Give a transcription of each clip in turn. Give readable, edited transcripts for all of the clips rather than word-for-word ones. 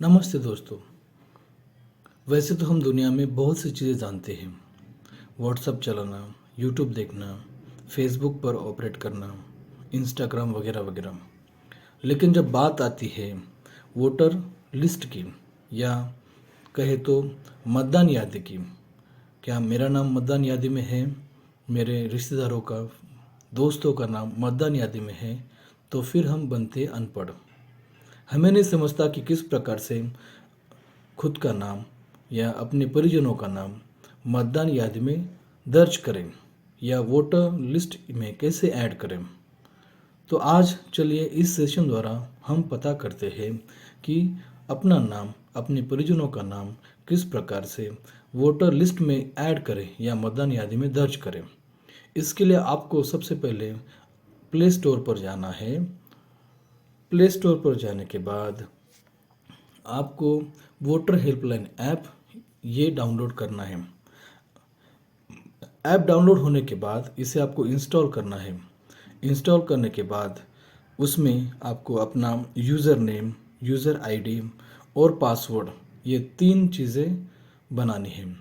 नमस्ते दोस्तों। वैसे तो हम दुनिया में बहुत सी चीज़ें जानते हैं। व्हाट्सएप चलाना, यूट्यूब देखना, फेसबुक पर ऑपरेट करना, इंस्टाग्राम वगैरह वगैरह। लेकिन जब बात आती है वोटर लिस्ट की या कहे तो मतदान यादी की, क्या मेरा नाम मतदान यादी में है, मेरे रिश्तेदारों का, दोस्तों का नाम मतदान यादी में है, तो फिर हम बनते अनपढ़। हमें नहीं समझता कि किस प्रकार से खुद का नाम या अपने परिजनों का नाम मतदान यादी में दर्ज करें या वोटर लिस्ट में कैसे ऐड करें। तो आज चलिए इस सेशन द्वारा हम पता करते हैं कि अपना नाम, अपने परिजनों का नाम किस प्रकार से वोटर लिस्ट में ऐड करें या मतदान यादी में दर्ज करें। इसके लिए आपको सबसे पहले प्ले स्टोर पर जाना है। प्ले स्टोर पर जाने के बाद आपको वोटर हेल्पलाइन ऐप ये डाउनलोड करना है। ऐप डाउनलोड होने के बाद इसे आपको इंस्टॉल करना है। इंस्टॉल करने के बाद उसमें आपको अपना यूज़र नेम, यूज़र आईडी और पासवर्ड, ये 3 चीज़ें बनानी है।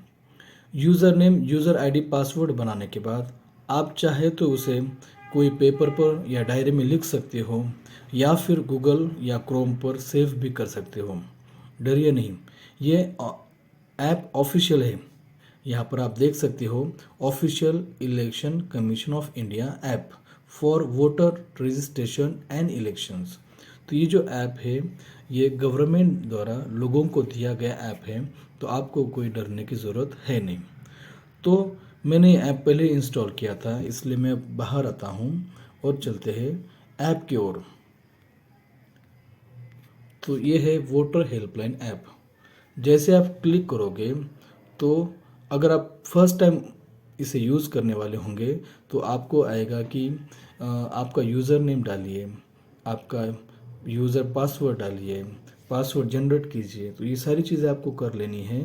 User name, user ID, password बनाने के बाद आप चाहे तो उसे कोई पेपर पर या डायरी में लिख सकते हो या फिर गूगल या क्रोम पर सेव भी कर सकते हो। डरिए नहीं, ये ऐप ऑफिशियल है। यहाँ पर आप देख सकते हो official election commission of India app for voter registration and elections. तो ये जो ऐप है ये गवर्नमेंट द्वारा लोगों को दिया गया ऐप है, तो आपको कोई डरने की ज़रूरत है नहीं। तो मैंने ऐप पहले इंस्टॉल किया था, इसलिए मैं बाहर आता हूँ और चलते हैं ऐप की ओर। तो ये है वोटर हेल्पलाइन ऐप। जैसे आप क्लिक करोगे तो अगर आप फर्स्ट टाइम इसे यूज़ करने वाले होंगे तो आपको आएगा कि आपका यूज़र नेम डालिए, आपका यूज़र पासवर्ड डालिए, पासवर्ड जनरेट कीजिए। तो ये सारी चीज़ें आपको कर लेनी है।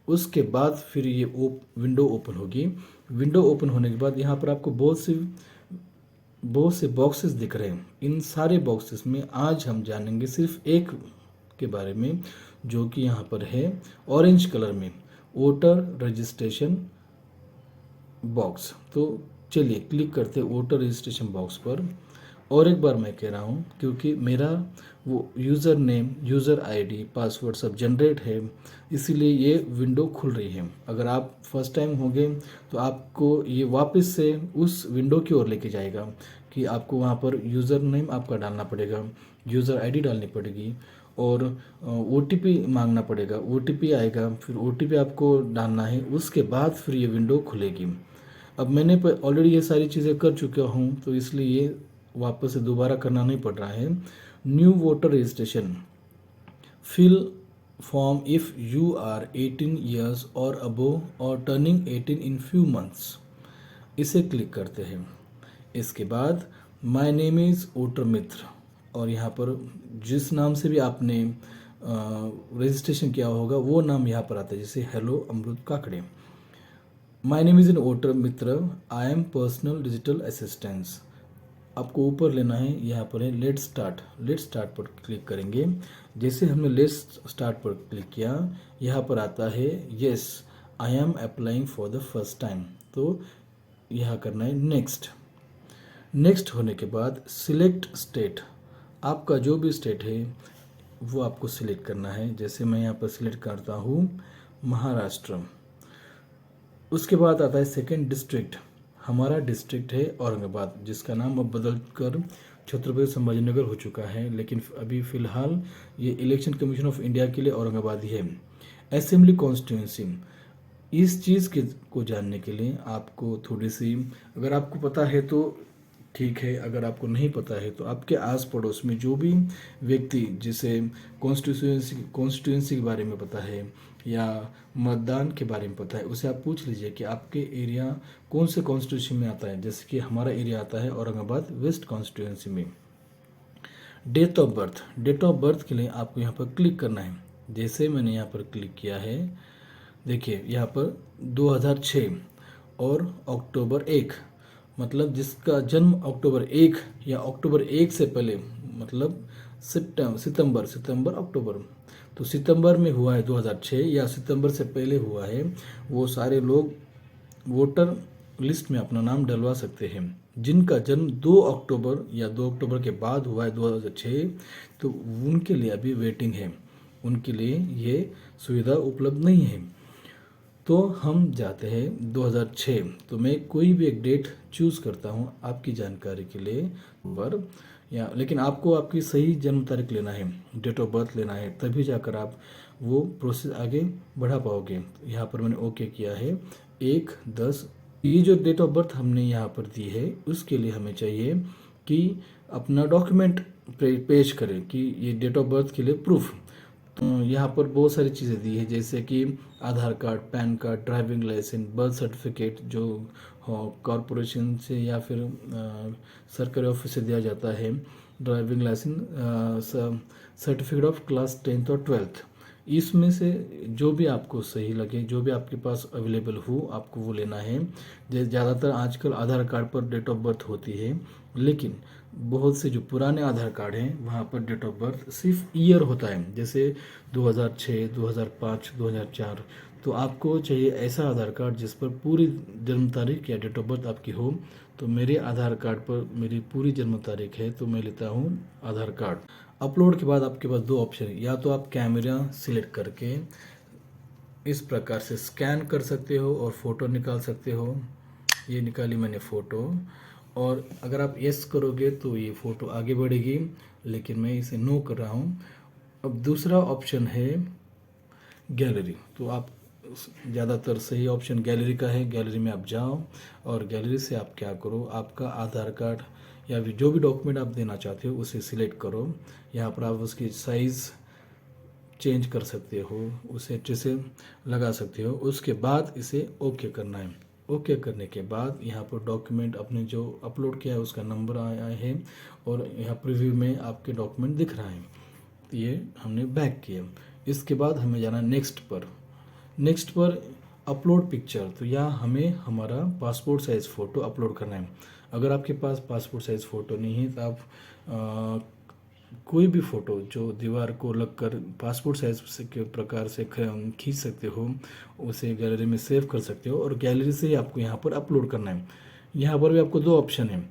उसके बाद फिर ये विंडो ओपन होगी। विंडो ओपन होने के बाद यहाँ पर आपको बहुत से बॉक्सेस दिख रहे हैं। इन सारे बॉक्सेस में आज हम जानेंगे सिर्फ एक के बारे में, जो कि यहाँ पर है ऑरेंज कलर में, वोटर रजिस्ट्रेशन बॉक्स। तो चलिए क्लिक करते हैं वोटर रजिस्ट्रेशन बॉक्स पर। और एक बार मैं कह रहा हूँ, क्योंकि मेरा वो user name, user ID, password सब जनरेट है, इसीलिए ये विंडो खुल रही है। अगर आप फर्स्ट टाइम होंगे तो आपको ये वापस से उस विंडो की ओर लेके जाएगा कि आपको वहाँ पर यूज़र नेम आपका डालना पड़ेगा, यूज़र आईडी डालनी पड़ेगी और OTP मांगना पड़ेगा। OTP आएगा, फिर OTP आपको डालना है, उसके बाद फिर ये विंडो खुलेगी। अब मैंने ऑलरेडी ये सारी चीज़ें कर चुका हूँ, तो इसलिए ये वापस से दोबारा करना नहीं पड़ रहा है। New voter registration, fill form if you are 18 years और अबोव और टर्निंग 18 इन फ्यू मंथ्स, इसे क्लिक करते हैं। इसके बाद my name is voter Mitra, और यहाँ पर जिस नाम से भी आपने रजिस्ट्रेशन किया होगा वो नाम यहाँ पर आता है, जैसे hello Amrit Kakade. My name is in voter Mitra, I am personal digital assistance. आपको ऊपर लेना है, यहाँ पर है लेट्स स्टार्ट। लेट्स स्टार्ट पर क्लिक करेंगे। जैसे हमने लेट्स स्टार्ट पर क्लिक किया, यहाँ पर आता है yes I am applying for the first time. तो यहाँ करना है नेक्स्ट। नेक्स्ट होने के बाद सिलेक्ट स्टेट, आपका जो भी स्टेट है वो आपको सिलेक्ट करना है। जैसे मैं यहाँ पर सिलेक्ट करता हूँ महाराष्ट्र। उसके बाद आता है सेकंड डिस्ट्रिक्ट। हमारा डिस्ट्रिक्ट है औरंगाबाद, जिसका नाम अब बदल कर छत्रपति संभाजीनगर हो चुका है, लेकिन अभी फ़िलहाल ये इलेक्शन कमीशन ऑफ इंडिया के लिए औरंगाबाद ही है। असेंबली कॉन्स्टिट्यूंसी, इस चीज़ के को जानने के लिए आपको थोड़ी सी, अगर आपको पता है तो ठीक है, अगर आपको नहीं पता है तो आपके आस पड़ोस में जो भी व्यक्ति जिसे कॉन्स्टिट्यूंसी के बारे में पता है या मतदान के बारे में पता है, उसे आप पूछ लीजिए कि आपके एरिया कौन से कॉन्स्टिट्यूंसी में आता है। जैसे कि हमारा एरिया आता है औरंगाबाद वेस्ट कॉन्स्टिट्यूंसी में। Date of birth, date of birth के लिए आपको यहाँ पर क्लिक करना है। जैसे मैंने यहाँ पर क्लिक किया है, देखिए यहाँ पर 2006 और अक्टूबर 1, मतलब जिसका जन्म अक्टूबर 1 या अक्टूबर 1 से पहले, मतलब सितंबर सितंबर अक्टूबर, तो सितंबर में हुआ है 2006 या सितंबर से पहले हुआ है, वो सारे लोग वोटर लिस्ट में अपना नाम डलवा सकते हैं। जिनका जन्म 2 अक्टूबर या 2 अक्टूबर के बाद हुआ है 2006, तो उनके लिए अभी वेटिंग है, उनके लिए ये सुविधा उपलब्ध नहीं है। तो हम जाते हैं 2006, तो मैं कोई भी एक डेट चूज़ करता हूँ आपकी जानकारी के लिए पर, या लेकिन आपको आपकी सही जन्म तारीख लेना है, डेट ऑफ बर्थ लेना है, तभी जाकर आप वो प्रोसेस आगे बढ़ा पाओगे। यहाँ पर मैंने ओके किया है 1/10। ये जो डेट ऑफ बर्थ हमने यहाँ पर दी है उसके लिए हमें चाहिए कि अपना डॉक्यूमेंट पेश करें कि ये डेट ऑफ बर्थ के लिए प्रूफ। तो यहाँ पर बहुत सारी चीज़ें दी है, जैसे कि Aadhaar card, PAN card, driving licence, birth certificate जो कॉरपोरेशन से या फिर सरकारी ऑफिस से दिया जाता है, driving licence, certificate of class 10th और 12th। इसमें से जो भी आपको सही लगे, जो भी आपके पास अवेलेबल हो, आपको वो लेना है। जैसे ज़्यादातर आजकल आधार कार्ड पर डेट ऑफ बर्थ होती है, लेकिन बहुत से जो पुराने आधार कार्ड हैं वहाँ पर डेट ऑफ बर्थ सिर्फ ईयर होता है, जैसे 2006, 2005, 2004। तो आपको चाहिए ऐसा आधार कार्ड जिस पर पूरी जन्म तारीख या डेट ऑफ बर्थ आपकी हो। तो मेरे आधार कार्ड पर मेरी पूरी जन्म तारीख है, तो मैं लेता हूँ आधार कार्ड। अपलोड के बाद आपके पास 2 ऑप्शन है, या तो आप कैमरा सिलेक्ट करके इस प्रकार से स्कैन कर सकते हो और फ़ोटो निकाल सकते हो। ये निकाली मैंने फ़ोटो, और अगर आप यस करोगे तो ये फ़ोटो आगे बढ़ेगी, लेकिन मैं इसे नो कर रहा हूँ। अब दूसरा ऑप्शन है गैलरी, तो आप ज़्यादातर सही ऑप्शन गैलरी का है। गैलरी में आप जाओ और गैलरी से आप क्या करो, आपका आधार कार्ड या भी जो भी डॉक्यूमेंट आप देना चाहते हो उसे सिलेक्ट करो। यहाँ पर आप उसकी साइज़ चेंज कर सकते हो, उसे अच्छे से लगा सकते हो। उसके बाद इसे ओके करना है। ओके करने के बाद यहाँ पर डॉक्यूमेंट अपने जो अपलोड किया है उसका नंबर आया है, और यहाँ प्रीव्यू में आपके डॉक्यूमेंट दिख रहा है। तो ये हमने बैक किया। इसके बाद हमें जाना नेक्स्ट पर। नेक्स्ट पर अपलोड पिक्चर, तो यहाँ हमें हमारा पासपोर्ट साइज़ फ़ोटो अपलोड करना है। अगर आपके पास पासपोर्ट साइज़ फ़ोटो नहीं है तो आप कोई भी फ़ोटो जो दीवार को लगकर पासपोर्ट साइज़ के प्रकार से खींच सकते हो, उसे गैलरी में सेव कर सकते हो, और गैलरी से ही आपको यहाँ पर अपलोड करना है। यहाँ पर भी आपको 2 ऑप्शन है,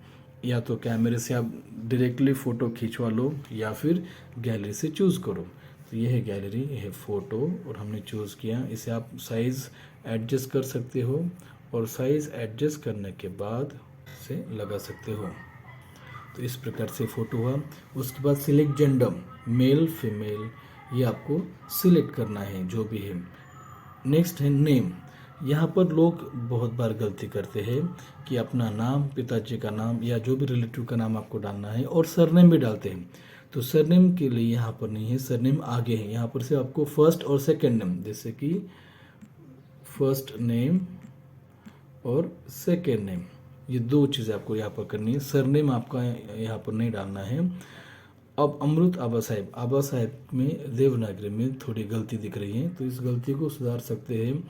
या तो कैमरे से आप डायरेक्टली फ़ोटो खिंचवा लो या फिर गैलरी से चूज़ करो। तो ये है गैलरी, ये है फ़ोटो, और हमने चूज़ किया। इसे आप साइज़ एडजस्ट कर सकते हो, और साइज़ एडजस्ट करने के बाद इसे लगा सकते हो। तो इस प्रकार से फ़ोटो हुआ। उसके बाद सिलेक्ट जेंडर, मेल फीमेल, ये आपको सिलेक्ट करना है जो भी है। नेक्स्ट है नेम। यहाँ पर लोग बहुत बार गलती करते हैं कि अपना नाम, पिताजी का नाम या जो भी रिलेटिव का नाम आपको डालना है, और सरनेम भी डालते हैं। तो सरनेम के लिए यहाँ पर नहीं है, सरनेम आगे है। यहाँ पर से आपको फर्स्ट और सेकंड नेम, जैसे कि फर्स्ट नेम और सेकंड नेम, ये 2 चीज़ें आपको यहाँ पर करनी है। सरनेम आपका यहाँ पर नहीं डालना है। अब अमृत आबा साहिब, आबा साहिब में देवनागरी में थोड़ी गलती दिख रही है, तो इस गलती को सुधार सकते हैं।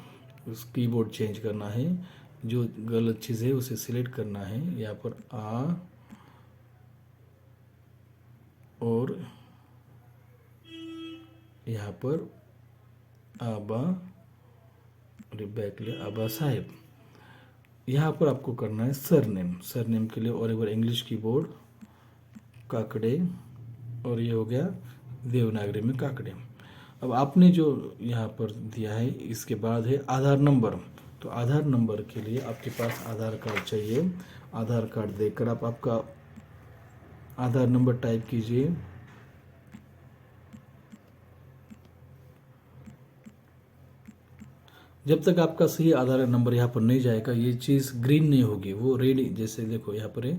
उस कीबोर्ड चेंज करना है, जो गलत चीज़ है उसे सिलेक्ट करना है। यहाँ पर आ और यहाँ पर आबा, बैक ले आबा साहिब। यहाँ पर आपको करना है सरनेम। सरनेम के लिए और एक बार इंग्लिश कीबोर्ड काकड़े, और ये हो गया देवनागरी में काकड़े। अब आपने जो यहाँ पर दिया है, इसके बाद है आधार नंबर। तो आधार नंबर के लिए आपके पास आधार कार्ड चाहिए। आधार कार्ड देकर आप आपका आधार नंबर टाइप कीजिए। जब तक आपका सही आधार नंबर यहाँ पर नहीं जाएगा, ये चीज़ ग्रीन नहीं होगी, वो रेड, जैसे देखो यहाँ पर है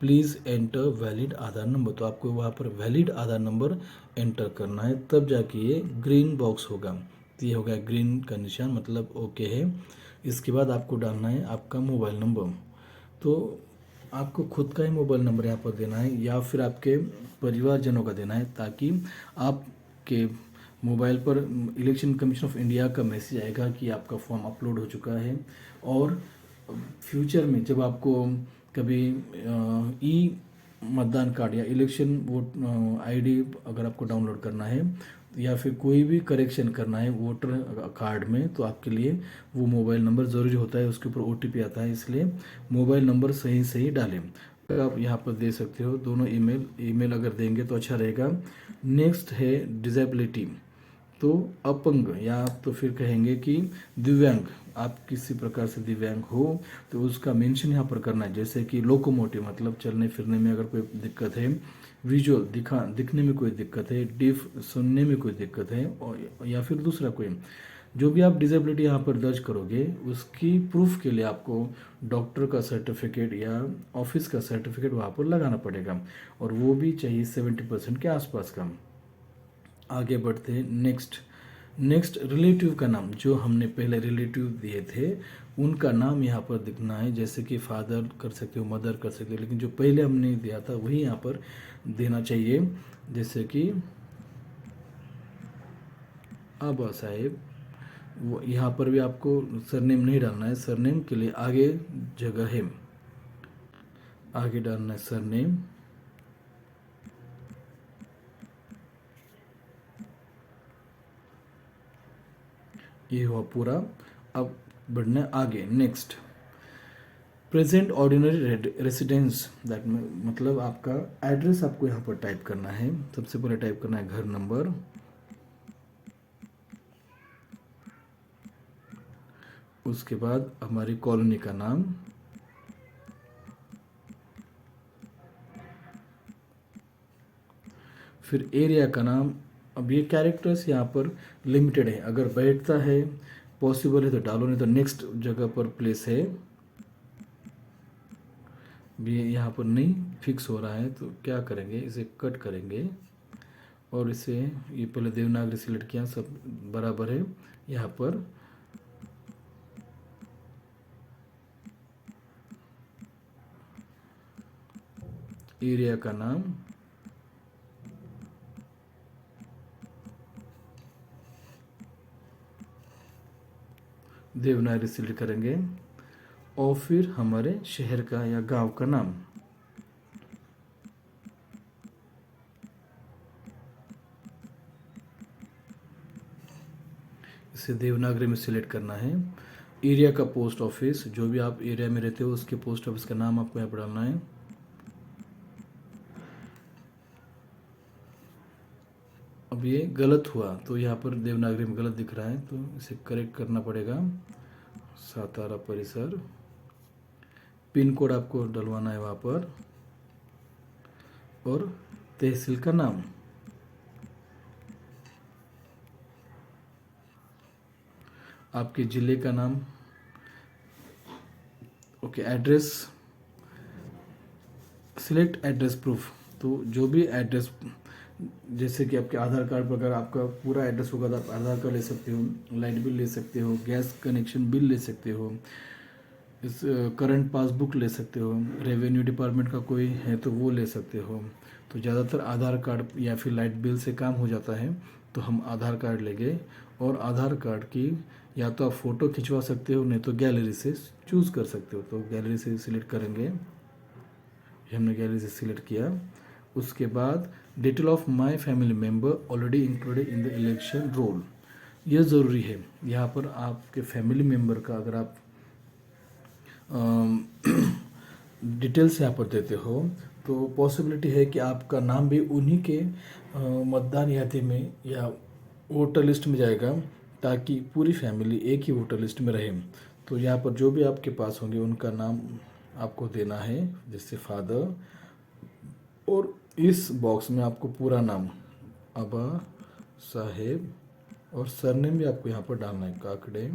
please enter valid Aadhaar number. तो आपको वहाँ पर वैलिड आधार नंबर एंटर करना है, तब जाके ये ग्रीन बॉक्स होगा। तो ये हो गया ग्रीन का निशान, मतलब ओके है। इसके बाद आपको डालना है आपका मोबाइल नंबर। तो आपको खुद का ही मोबाइल नंबर यहाँ पर देना है, या फिर आपके परिवारजनों का देना है, ताकि आपके मोबाइल पर इलेक्शन कमीशन ऑफ इंडिया का मैसेज आएगा कि आपका फॉर्म अपलोड हो चुका है। और फ्यूचर में जब आपको कभी ई मतदान कार्ड या इलेक्शन वोट आईडी अगर आपको डाउनलोड करना है या फिर कोई भी करेक्शन करना है वोटर कार्ड में, तो आपके लिए वो मोबाइल नंबर ज़रूरी होता है, उसके ऊपर ओटीपी आता है, इसलिए मोबाइल नंबर सही सही डालें। तो आप यहाँ पर दे सकते हो दोनों ईमेल अगर देंगे तो अच्छा रहेगा। नेक्स्ट है डिसेबिलिटी, तो अपंग या आप तो फिर कहेंगे कि दिव्यांग, आप किसी प्रकार से दिव्यांग हो तो उसका मेंशन यहाँ पर करना है, जैसे कि लोकोमोटिव मतलब चलने फिरने में अगर कोई दिक्कत है, विजुअल दिखने में कोई दिक्कत है, डीफ सुनने में कोई दिक्कत है, और या फिर दूसरा कोई जो भी आप डिसेबिलिटी यहाँ पर दर्ज करोगे उसकी प्रूफ के लिए आपको डॉक्टर का सर्टिफिकेट या ऑफिस का सर्टिफिकेट वहाँ पर लगाना पड़ेगा, और वो भी चाहिए 70% के आसपास का। आगे बढ़ते हैं नेक्स्ट रिलेटिव का नाम, जो हमने पहले रिलेटिव दिए थे उनका नाम यहाँ पर दिखना है, जैसे कि फादर कर सकते हो, मदर कर सकते हो, लेकिन जो पहले हमने दिया था वही यहाँ पर देना चाहिए, जैसे कि आबा साहेब। वो यहाँ पर भी आपको सरनेम नहीं डालना है, सरनेम के लिए आगे जगह है, आगे डालना है सरनेम। ये हुआ पूरा। अब बढ़ना है आगे। Next present ordinary residence, that मतलब आपका एड्रेस आपको यहाँ पर टाइप करना है। सबसे पहले टाइप करना है घर नंबर, उसके बाद हमारी कॉलोनी का नाम, फिर एरिया का नाम। अब ये कैरेक्टर्स यहाँ पर लिमिटेड है, अगर बैठता है पॉसिबल है तो डालो, नहीं तो नेक्स्ट जगह पर प्लेस है, ये यहाँ पर नहीं फिक्स हो रहा है तो क्या करेंगे, इसे कट करेंगे और इसे ये पहले देवनागरी सिलेक्ट किया, सब बराबर है। यहाँ पर एरिया का नाम, देवनागरी सिलेक्ट करेंगे और फिर हमारे शहर का या गांव का नाम, इसे देवनागरी में सिलेक्ट करना है। एरिया का पोस्ट ऑफिस, जो भी आप एरिया में रहते हो उसके पोस्ट ऑफिस का नाम आपको यहाँ पर डालना है। अब ये गलत हुआ तो यहाँ पर देवनागरी में गलत दिख रहा है तो इसे करेक्ट करना पड़ेगा। सातारा परिसर, पिन कोड आपको डलवाना है वहाँ पर, और तहसील का नाम, आपके ज़िले का नाम। Okay, address select address proof, तो जो भी एड्रेस, जैसे कि आपके आधार कार्ड पर अगर आपका पूरा एड्रेस होगा तो आप आधार कार्ड ले सकते हो, लाइट बिल ले सकते हो, गैस कनेक्शन बिल ले सकते हो, इस करंट पासबुक ले सकते हो, रेवेन्यू डिपार्टमेंट का कोई है तो वो ले सकते हो। तो ज़्यादातर आधार कार्ड या फिर लाइट बिल से काम हो जाता है, तो हम आधार कार्ड लेंगे और आधार कार्ड की या तो आप फ़ोटो खिंचवा सकते हो, नहीं तो गैलरी से चूज़ कर सकते हो। तो गैलरी से सिलेक्ट करेंगे, हमने गैलरी से सिलेक्ट किया। उसके बाद detail of my family member already included in the election roll, ये ज़रूरी है। यहाँ पर आपके फैमिली मेम्बर का अगर आप डिटेल्स यहाँ पर देते हो तो पॉसिबिलिटी है कि आपका नाम भी उन्हीं के मतदान यादी में या वोटर लिस्ट में जाएगा, ताकि पूरी फैमिली एक ही वोटर लिस्ट में रहे। तो यहाँ पर जो भी आपके पास होंगे उनका नाम आपको देना है, जैसे फादर, और इस बॉक्स में आपको पूरा नाम अबा साहेब और सरनेम भी आपको यहाँ पर डालना है, काकड़े।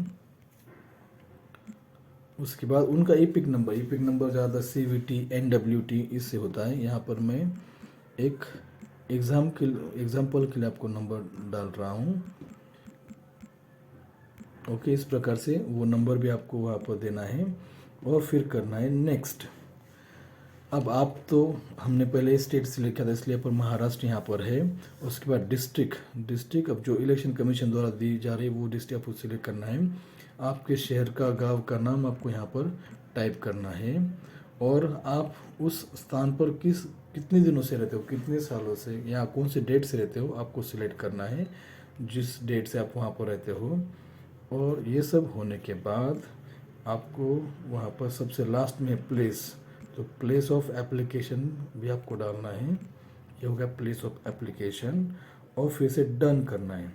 उसके बाद उनका ईपिक नंबर ज़्यादा CVT NWT इससे होता है। यहाँ पर मैं एक एग्जाम्पल के लिए आपको नंबर डाल रहा हूँ। ओके, इस प्रकार से वो नंबर भी आपको वहाँ पर देना है और फिर करना है नेक्स्ट। अब आप तो हमने पहले स्टेट सिलेक्ट किया था इसलिए पर महाराष्ट्र यहाँ पर है। उसके बाद डिस्ट्रिक्ट अब जो इलेक्शन कमीशन द्वारा दी जा रही है वो डिस्ट्रिक्ट आपको सिलेक्ट करना है। आपके शहर का गांव का नाम आपको यहाँ पर टाइप करना है और आप उस स्थान पर कितने दिनों से रहते हो, कितने सालों से या कौन से डेट से रहते हो, आपको सिलेक्ट करना है जिस डेट से आप वहाँ पर रहते हो। और ये सब होने के बाद आपको वहाँ पर सबसे लास्ट में प्लेस, तो प्लेस ऑफ एप्लीकेशन भी आपको डालना है। ये हो गया प्लेस ऑफ एप्लीकेशन, और फिर से डन करना है।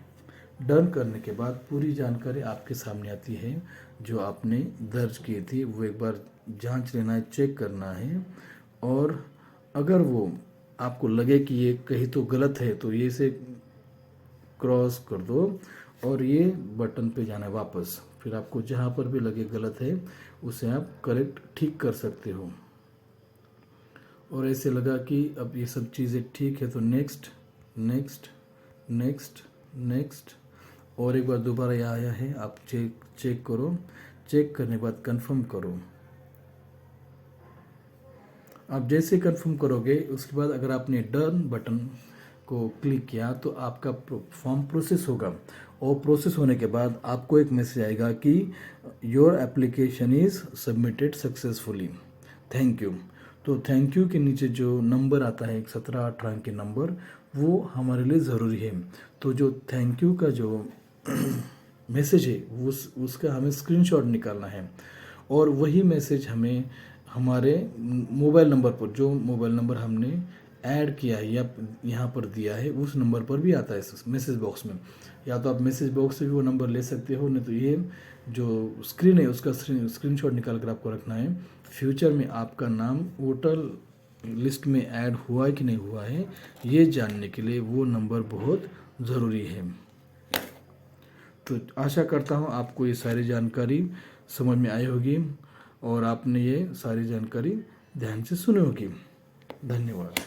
डन करने के बाद पूरी जानकारी आपके सामने आती है जो आपने दर्ज की थी, वो एक बार जांच लेना है, चेक करना है। और अगर वो आपको लगे कि ये कहीं तो गलत है तो ये से क्रॉस कर दो और ये बटन पे जाना है वापस। फिर आपको जहाँ पर भी लगे गलत है उसे आप करेक्ट ठीक कर सकते हो। और ऐसे लगा कि अब ये सब चीज़ें ठीक है तो नेक्स्ट नेक्स्ट नेक्स्ट नेक्स्ट, और एक बार दोबारा ये आया है, आप चेक करो। चेक करने के बाद कंफर्म करो। आप जैसे कंफर्म करोगे उसके बाद अगर आपने डन बटन को क्लिक किया तो आपका फॉर्म प्रोसेस होगा। और प्रोसेस होने के बाद आपको एक मैसेज आएगा कि your application is submitted successfully, thank you. तो थैंक यू के नीचे जो नंबर आता है 17-18 अंक के नंबर, वो हमारे लिए ज़रूरी है। तो जो थैंक यू का जो मैसेज है उसका हमें स्क्रीनशॉट निकालना है, और वही मैसेज हमें हमारे मोबाइल नंबर पर, जो मोबाइल नंबर हमने ऐड किया है या यहाँ पर दिया है उस नंबर पर भी आता है मैसेज बॉक्स में। या तो आप मैसेज बॉक्स से भी वो नंबर ले सकते हो, नहीं तो ये जो स्क्रीन है उसका स्क्रीनशॉट निकाल कर आपको रखना है। फ्यूचर में आपका नाम वोटर लिस्ट में ऐड हुआ है कि नहीं हुआ है ये जानने के लिए वो नंबर बहुत ज़रूरी है। तो आशा करता हूँ आपको ये सारी जानकारी समझ में आई होगी और आपने ये सारी जानकारी ध्यान से सुनी होगी। धन्यवाद।